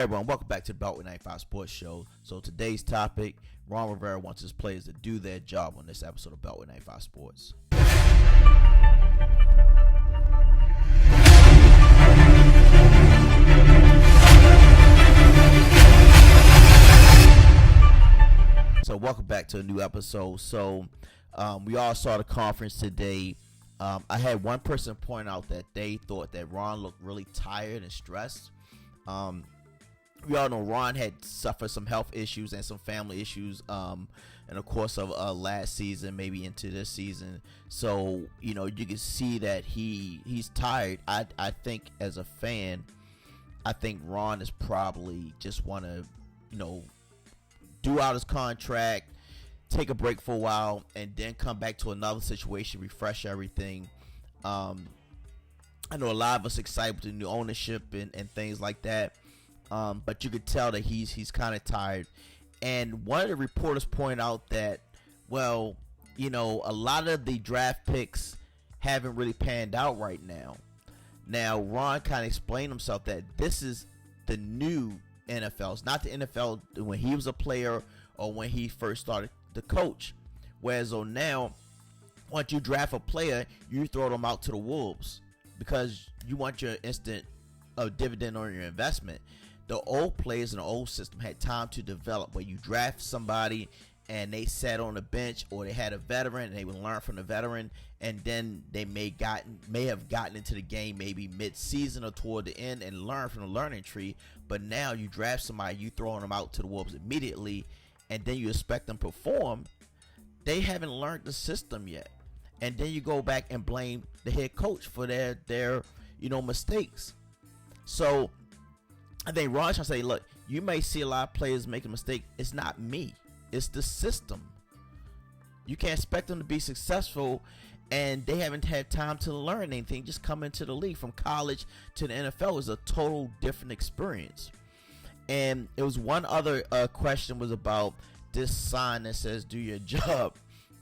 Everyone, welcome back to the Beltway 95 Sports Show. So today's topic, Ron Rivera wants his players to do their job on this episode of Beltway 95 Sports. So welcome back to a new episode. So we all saw the conference today. I had one person point out that they thought that Ron looked really tired and stressed. We all know Ron had suffered some health issues and some family issues in the course of last season, maybe into this season. So, you can see that he's tired. I think as a fan, I think Ron is probably just want to, do out his contract, take a break for a while, and then come back to another situation, refresh everything. I know a lot of us excited with the new ownership and things like that. But you could tell that he's kind of tired. And one of the reporters pointed out that, a lot of the draft picks haven't really panned out right now. Now, Ron kind of explained himself that this is the new NFL. It's not the NFL when he was a player or when he first started to coach. Whereas now, once you draft a player, you throw them out to the wolves because you want your instant dividend on your investment. The old players in the old system had time to develop, where you draft somebody and they sat on the bench, or they had a veteran and they would learn from the veteran, and then they may have gotten into the game maybe mid-season or toward the end and learn from the learning tree. But now you draft somebody, you throwing them out to the wolves immediately, and then you expect them to perform. They haven't learned the system yet, and then you go back and blame the head coach for their mistakes. So I think Ron's trying to say, look, you may see a lot of players make a mistake. It's not me. It's the system. You can't expect them to be successful, and they haven't had time to learn anything. Just come into the league from college to the NFL is a total different experience. And it was one other question was about this sign that says, do your job.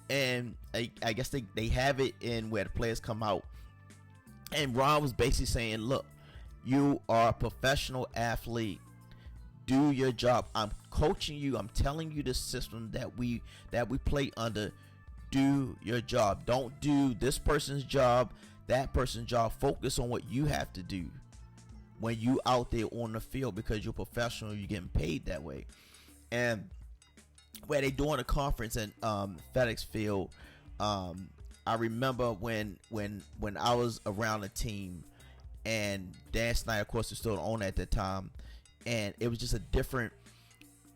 And I guess they have it in where the players come out. And Ron was basically saying, look, you are a professional athlete. Do your job. I'm coaching you. I'm telling you the system that we play under. Do your job. Don't do this person's job, that person's job. Focus on what you have to do when you out there on the field, because you're professional. You're getting paid that way. And where they doing a conference in FedEx Field, I remember when I was around the team. And Dan Snyder, of course, was still the owner at that time. And it was just a different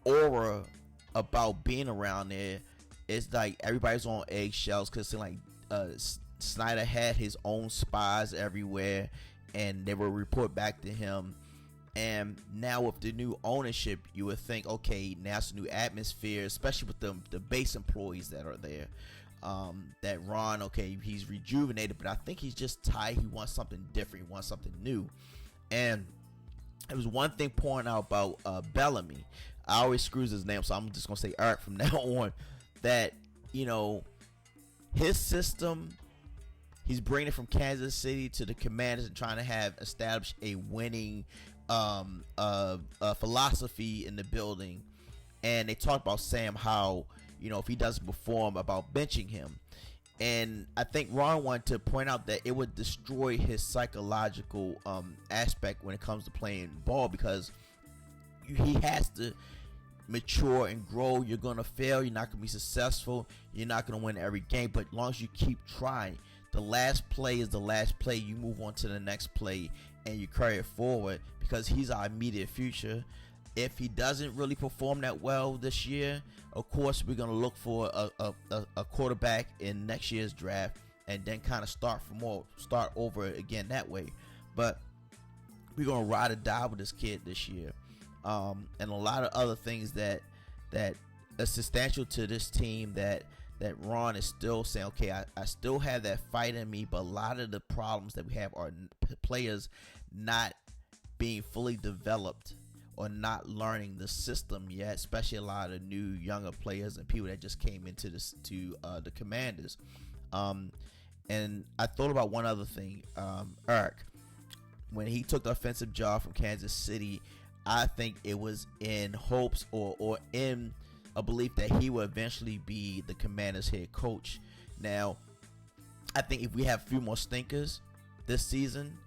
aura about being around there. It's like everybody's on eggshells because Snyder had his own spies everywhere, and they would report back to him. And now with the new ownership, you would think, okay, now it's a new atmosphere, especially with the base employees that are there. That Ron, okay, he's rejuvenated, but I think he's just tired. He wants something different. He wants something new. And it was one thing pointing out about Bellamy. I always screws his name, so I'm just going to say Eric from now on. That, his system, he's bringing it from Kansas City to the Commanders and trying to establish a winning philosophy in the building. And they talked about Sam Howell, if he doesn't perform, about benching him. And I think Ron wanted to point out that it would destroy his psychological aspect when it comes to playing ball, because he has to mature and grow. You're going to fail. You're not going to be successful. You're not going to win every game. But as long as you keep trying, the last play is the last play. You move on to the next play and you carry it forward, because he's our immediate future. If he doesn't really perform that well this year, of course, we're going to look for a quarterback in next year's draft, and then kind of start over again that way. But we're going to ride or die with this kid this year. And a lot of other things that are substantial to this team that Ron is still saying, okay, I still have that fight in me, but a lot of the problems that we have are players not being fully developed or not learning the system yet, especially a lot of new younger players and people that just came into the Commanders. And I thought about one other thing. Eric, when he took the offensive job from Kansas City, I think it was in hopes or in a belief that he will eventually be the Commanders head coach. Now, I think if we have a few more stinkers this season,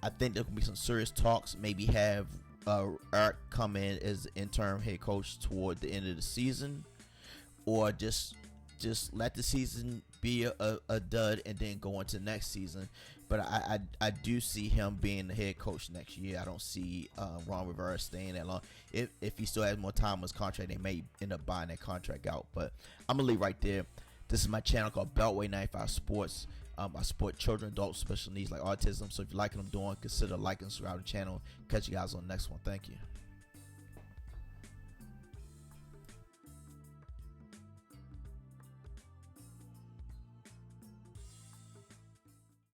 I think there can be some serious talks. Maybe have Eric come in as interim head coach toward the end of the season, or just let the season be a dud and then go into next season. But I do see him being the head coach next year. I don't see Ron Rivera staying that long. If he still has more time on his contract, they may end up buying that contract out. But I'm going to leave right there. This is my channel called Beltway 95 Sports. I support children, adults, special needs like autism. So if you like what I'm doing, consider liking and subscribing to the channel. Catch you guys on the next one. Thank you.